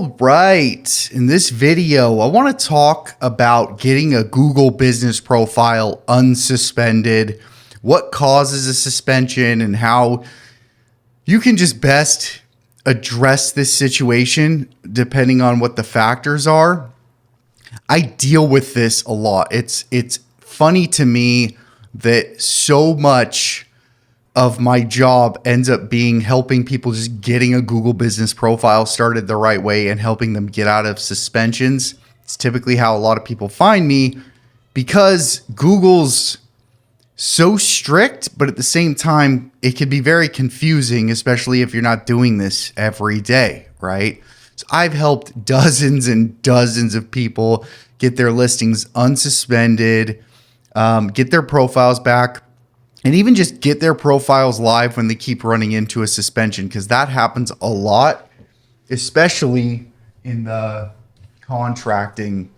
All right, in this video, I want to talk about getting a Google business profile unsuspended, what causes a suspension, and how you can just best address this situation depending on what the factors are. I deal with this a lot. It's funny to me that so much of my job ends up being helping people just getting a Google business profile started the right way and helping them get out of suspensions. It's typically how a lot of people find me because Google's so strict, but at the same time, it can be very confusing, especially if you're not doing this every day, right? So I've helped dozens and dozens of people get their listings unsuspended, get their profiles back, and even just get their profiles live when they keep running into a suspension, because that happens a lot, especially in the contracting,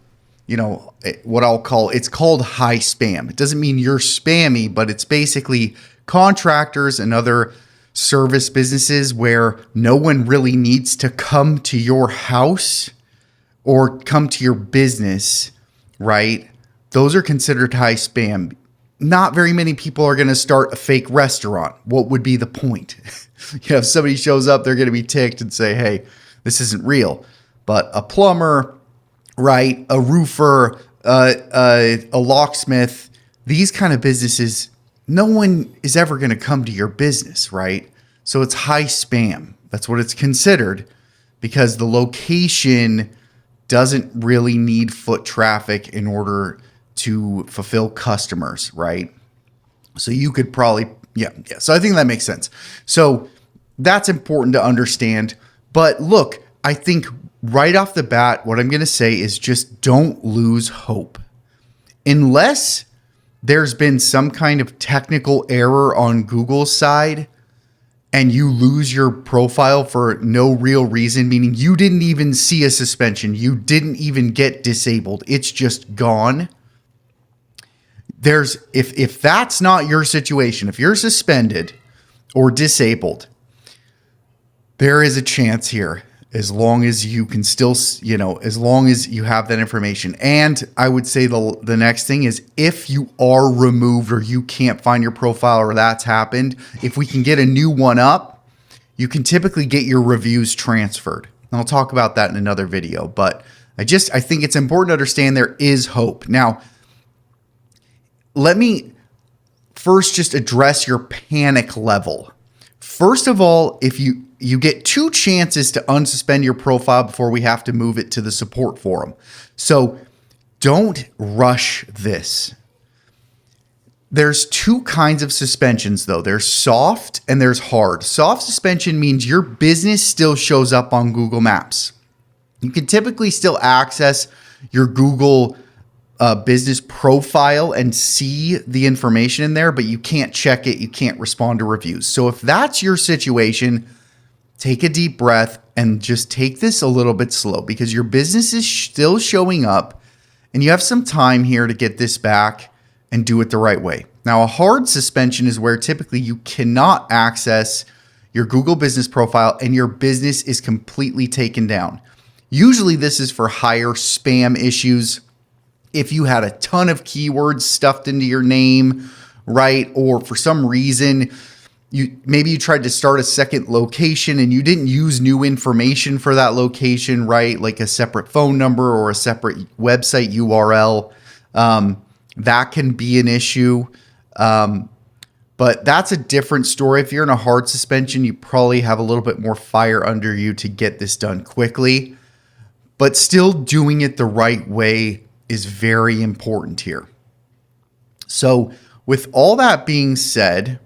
what it's called high spam. It doesn't mean you're spammy, but it's basically contractors and other service businesses where no one really needs to come to your house or come to your business, right? Those are considered high spam. Not very many people are going to start a fake restaurant. What would be the point? If somebody shows up, they're going to be ticked and say, hey, this isn't real. But a plumber, right? A roofer, a locksmith, these kind of businesses, no one is ever going to come to your business, right? So it's high spam. That's what it's considered because the location doesn't really need foot traffic in order to fulfill customers, right? So you could probably, yeah. So I think that makes sense. So that's important to understand. But look, I think right off the bat, what I'm going to say is just don't lose hope. Unless there's been some kind of technical error on Google's side and you lose your profile for no real reason, meaning you didn't even see a suspension, you didn't even get disabled, it's just gone. If that's not your situation, if you're suspended or disabled, there is a chance here as long as you can still, as long as you have that information. And I would say the next thing is if you are removed or you can't find your profile or that's happened, if we can get a new one up, you can typically get your reviews transferred. And I'll talk about that in another video, but I think it's important to understand there is hope. Now, let me first just address your panic level. First of all, if you get two chances to unsuspend your profile before we have to move it to the support forum. So don't rush this. There's two kinds of suspensions though. There's soft and there's hard. Soft suspension means your business still shows up on Google Maps. You can typically still access your Google business profile and see the information in there, but you can't check it. You can't respond to reviews. So if that's your situation, take a deep breath and just take this a little bit slow because your business is still showing up and you have some time here to get this back and do it the right way. Now, a hard suspension is where typically you cannot access your Google business profile and your business is completely taken down. Usually this is for higher spam issues. If you had a ton of keywords stuffed into your name, right? Or for some reason, maybe you tried to start a second location and you didn't use new information for that location, right? Like a separate phone number or a separate website URL. That can be an issue. But that's a different story. If you're in a hard suspension, you probably have a little bit more fire under you to get this done quickly. But still doing it the right way is very important here. So with all that being said,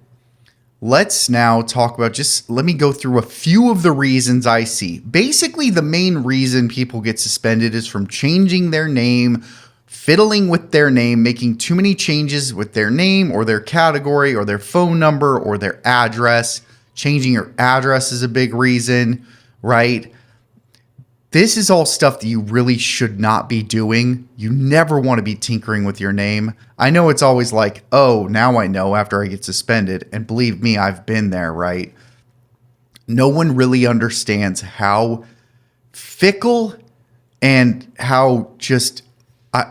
let's now talk about let me go through a few of the reasons I see. Basically, the main reason people get suspended is from changing their name, fiddling with their name, making too many changes with their name or their category or their phone number or their address. Changing your address is a big reason, right? This is all stuff that you really should not be doing. You never want to be tinkering with your name. I know it's always like, oh, now I know after I get suspended. And believe me, I've been there, right? No one really understands how fickle, and how just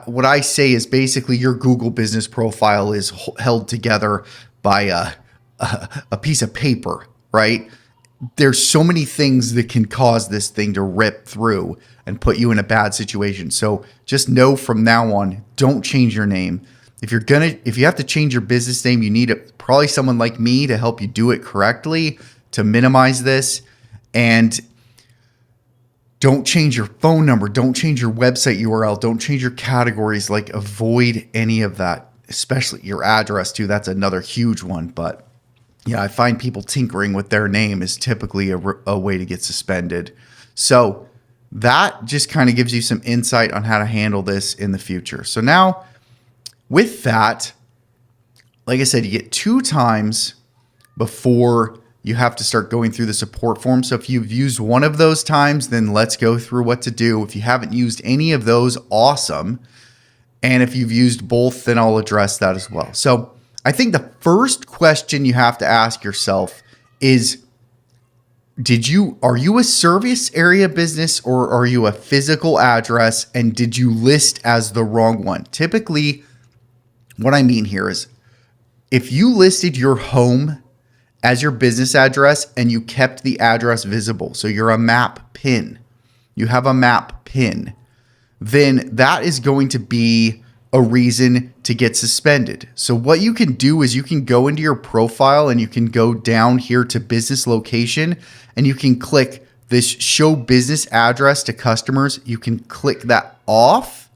what I say is basically your Google business profile is held together by a piece of paper, right? There's so many things that can cause this thing to rip through and put you in a bad situation. So just know from now on, don't change your name. If you have to change your business name, you need probably someone like me to help you do it correctly to minimize this. And don't change your phone number. Don't change your website URL. Don't change your categories. Like, avoid any of that, especially your address too. That's another huge one. But yeah, I find people tinkering with their name is typically a way to get suspended. So that just kind of gives you some insight on how to handle this in the future. So now with that, like I said, you get 2 times before you have to start going through the support form. So if you've used one of those times, then let's go through what to do. If you haven't used any of those, awesome. And if you've used both, then I'll address that as well. So I think the first question you have to ask yourself is, are you a service area business or are you a physical address, and did you list as the wrong one? Typically, what I mean here is if you listed your home as your business address and you kept the address visible, so you're a map pin, you have a map pin, then that is going to be a reason to get suspended. So what you can do is you can go into your profile and you can go down here to business location and you can click this show business address to customers. You can click that off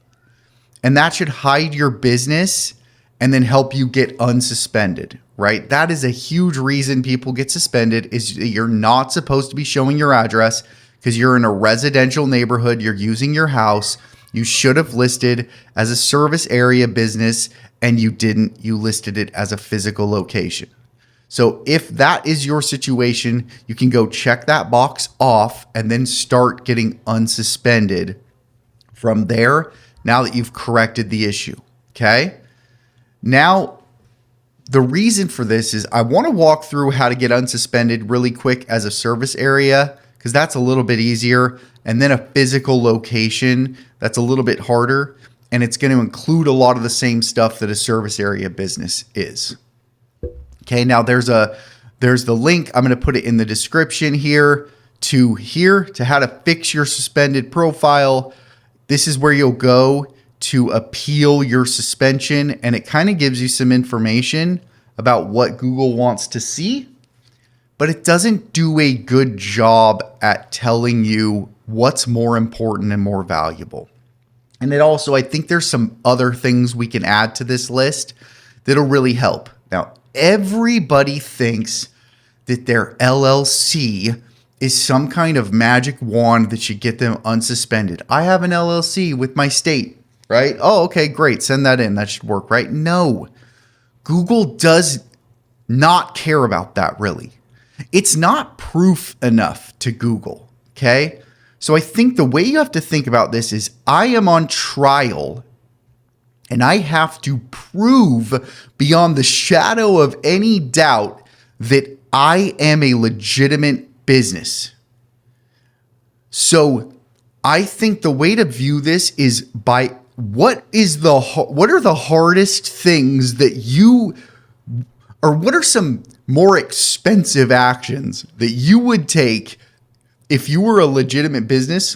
and that should hide your business and then help you get unsuspended, right? That is a huge reason people get suspended, is you're not supposed to be showing your address because you're in a residential neighborhood. You're using your house. You should have listed as a service area business and you didn't. You listed it as a physical location. So if that is your situation, you can go check that box off and then start getting unsuspended from there now that you've corrected the issue, okay? Now, the reason for this is I want to walk through how to get unsuspended really quick as a service area, because that's a little bit easier. And then a physical location, that's a little bit harder. And it's going to include a lot of the same stuff that a service area business is. Okay, now there's the link. I'm going to put it in the description here to how to fix your suspended profile. This is where you'll go to appeal your suspension, and it kind of gives you some information about what Google wants to see, but it doesn't do a good job at telling you what's more important and more valuable. And it also, I think there's some other things we can add to this list that'll really help. Now, everybody thinks that their LLC is some kind of magic wand that should get them unsuspended. I have an LLC with my state. Right? Oh, okay, great. Send that in. That should work, right? No. Google does not care about that, really. It's not proof enough to Google, okay? So I think the way you have to think about this is I am on trial and I have to prove beyond the shadow of any doubt that I am a legitimate business. So I think the way to view this is by what are the hardest things that what are some more expensive actions that you would take if you were a legitimate business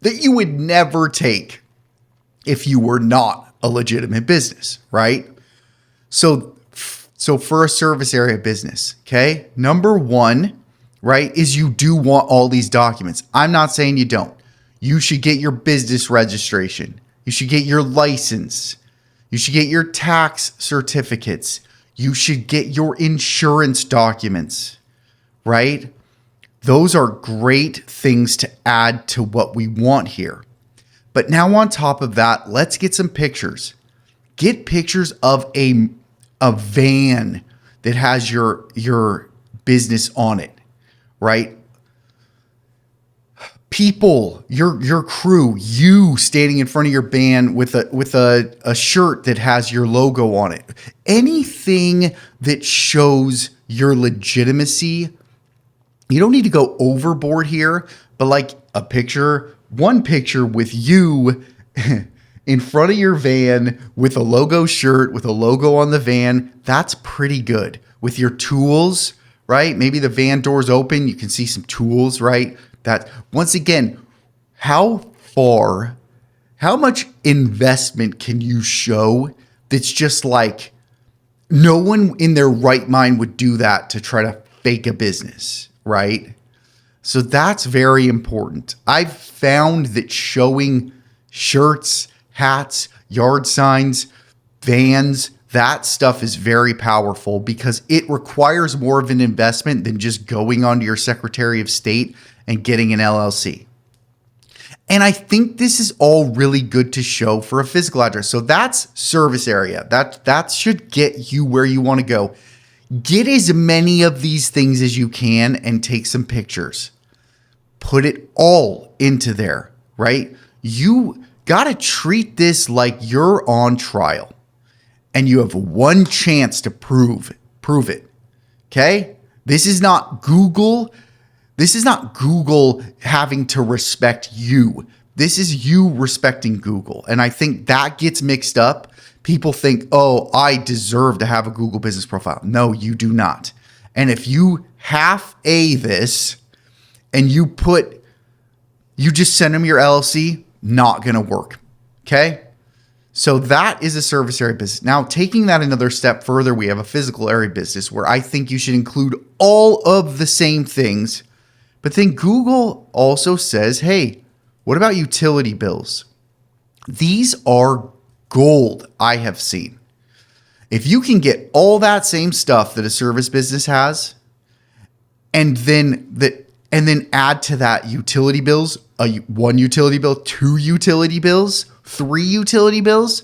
that you would never take if you were not a legitimate business, right? So for a service area business, okay, number one, right, is you do want all these documents. I'm not saying you don't. You should get your business registration. You should get your license. You should get your tax certificates. You should get your insurance documents, right? Those are great things to add to what we want here. But now on top of that, let's get some pictures. Get pictures of a van that has your business on it, right? People, your crew, you standing in front of your van with a shirt that has your logo on it. Anything that shows your legitimacy. You don't need to go overboard here, But like one picture with you in front of your van with a logo shirt, with a logo on the van, that's pretty good. With your tools, right? Maybe the van door's open, you can see some tools, right? That, once again, how much investment can you show that's just like, no one in their right mind would do that to try to fake a business, right? So that's very important. I've found that showing shirts, hats, yard signs, vans, that stuff is very powerful because it requires more of an investment than just going onto your Secretary of State and getting an LLC. And I think this is all really good to show for a physical address. So that's service area. That should get you where you want to go. Get as many of these things as you can and take some pictures. Put it all into there, right? You got to treat this like you're on trial and you have one chance to prove it. Okay? This is not Google. This is not Google having to respect you. This is you respecting Google. And I think that gets mixed up. People think, oh, I deserve to have a Google business profile. No, you do not. And if you half-A this and you just send them your LLC, not going to work. Okay? So that is a service area business. Now, taking that another step further, we have a physical area business where I think you should include all of the same things. But then Google also says, hey, what about utility bills? These are gold, I have seen. If you can get all that same stuff that a service business has, and then add to that utility bills, one utility bill, 2 utility bills, 3 utility bills,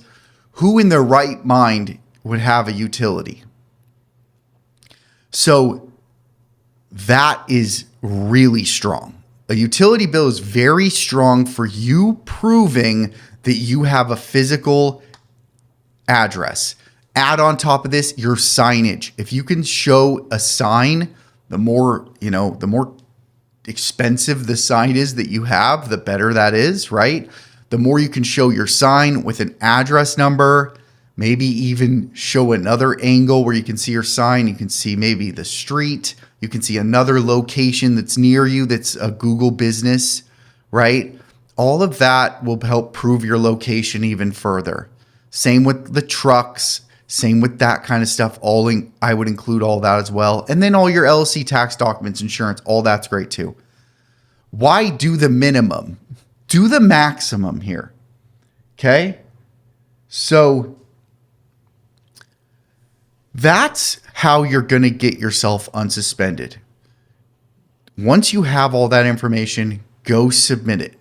who in their right mind would have a utility? So that is really strong. A utility bill is very strong for you proving that you have a physical address. Add on top of this your signage. If you can show a sign, the more expensive the sign is that you have, the better that is, right? The more you can show your sign with an address number, maybe even show another angle where you can see your sign. You can see maybe the street. You can see another location that's near you that's a Google business, right? All of that will help prove your location even further. Same with the trucks, same with that kind of stuff. I would include all that as well. And then all your LLC tax documents, insurance, all that's great too. Why do the minimum? Do the maximum here. Okay? So that's how you're going to get yourself unsuspended. Once you have all that information, go submit it.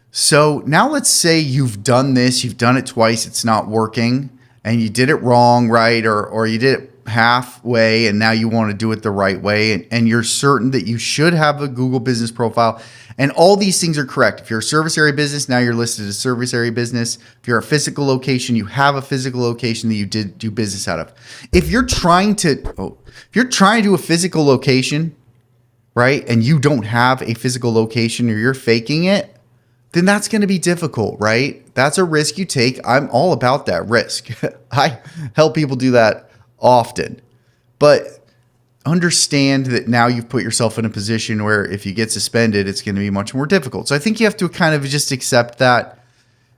So now let's say you've done this, you've done it twice, it's not working, and you did it wrong, right? Or you did it halfway and now you want to do it the right way. And you're certain that you should have a Google business profile. And all these things are correct. If you're a service area business, now you're listed as a service area business. If you're a physical location, you have a physical location that you did do business out of. If you're trying to do a physical location, right, and you don't have a physical location or you're faking it, then that's going to be difficult, right? That's a risk you take. I'm all about that risk. I help people do that often. But understand that now you've put yourself in a position where if you get suspended, it's going to be much more difficult. So I think you have to kind of just accept that.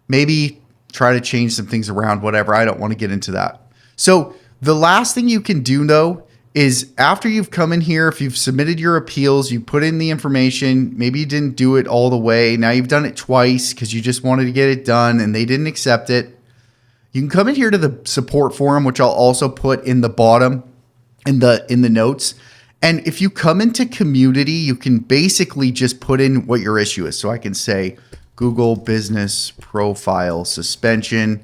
Maybe try to change some things around, whatever. I don't want to get into that. So the last thing you can do, though, is after you've come in here, if you've submitted your appeals, you put in the information, maybe you didn't do it all the way. Now you've done it twice because you just wanted to get it done and they didn't accept it. You can come in here to the support forum, which I'll also put in the bottom in the notes. And if you come into community, you can basically just put in what your issue is. So I can say Google business profile suspension.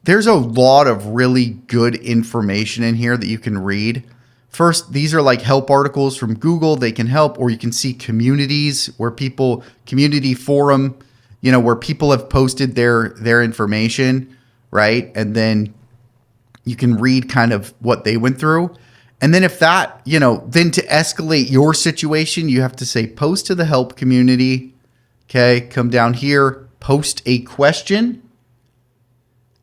There's a lot of really good information in here that you can read. First, these are like help articles from Google. They can help, or you can see communities where community forum, where people have posted their information, right? And then you can read kind of what they went through. And then if that, then to escalate your situation, you have to say post to the help community. Okay. Come down here, post a question.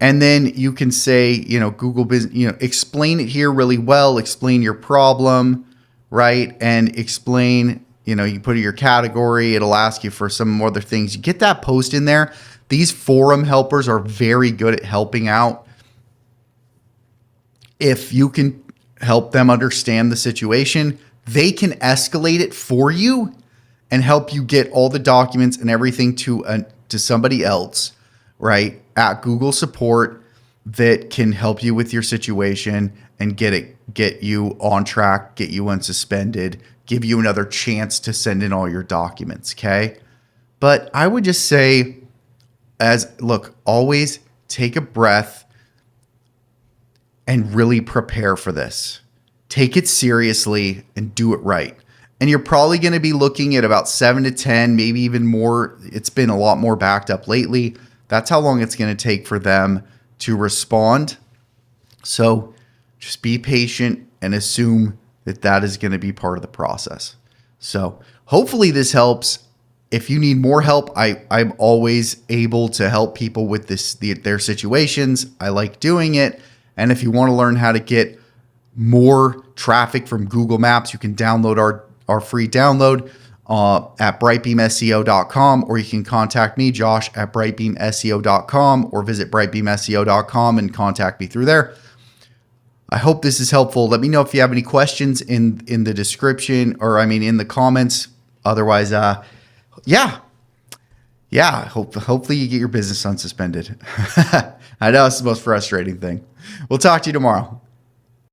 And then you can say, Google business, explain it here really well, explain your problem, right? And explain, you put in your category, it'll ask you for some more other things. You get that post in there. These forum helpers are very good at helping out. If you can help them understand the situation, they can escalate it for you and help you get all the documents and everything to somebody else, right, at Google support that can help you with your situation and get you on track, get you unsuspended, give you another chance to send in all your documents, okay? But I would just say, always take a breath and really prepare for this. Take it seriously and do it right. And you're probably going to be looking at about 7 to 10, maybe even more. It's been a lot more backed up lately. That's how long it's going to take for them to respond. So just be patient and assume that is going to be part of the process. So hopefully this helps. If you need more help, I'm always able to help people with their situations. I like doing it. And if you want to learn how to get more traffic from Google Maps, you can download our free download at brightbeamseo.com, or you can contact me, Josh, at brightbeamseo.com, or visit brightbeamseo.com and contact me through there. I hope this is helpful. Let me know if you have any questions in the description, in the comments. Otherwise, hopefully you get your business unsuspended. I know it's the most frustrating thing. We'll talk to you tomorrow.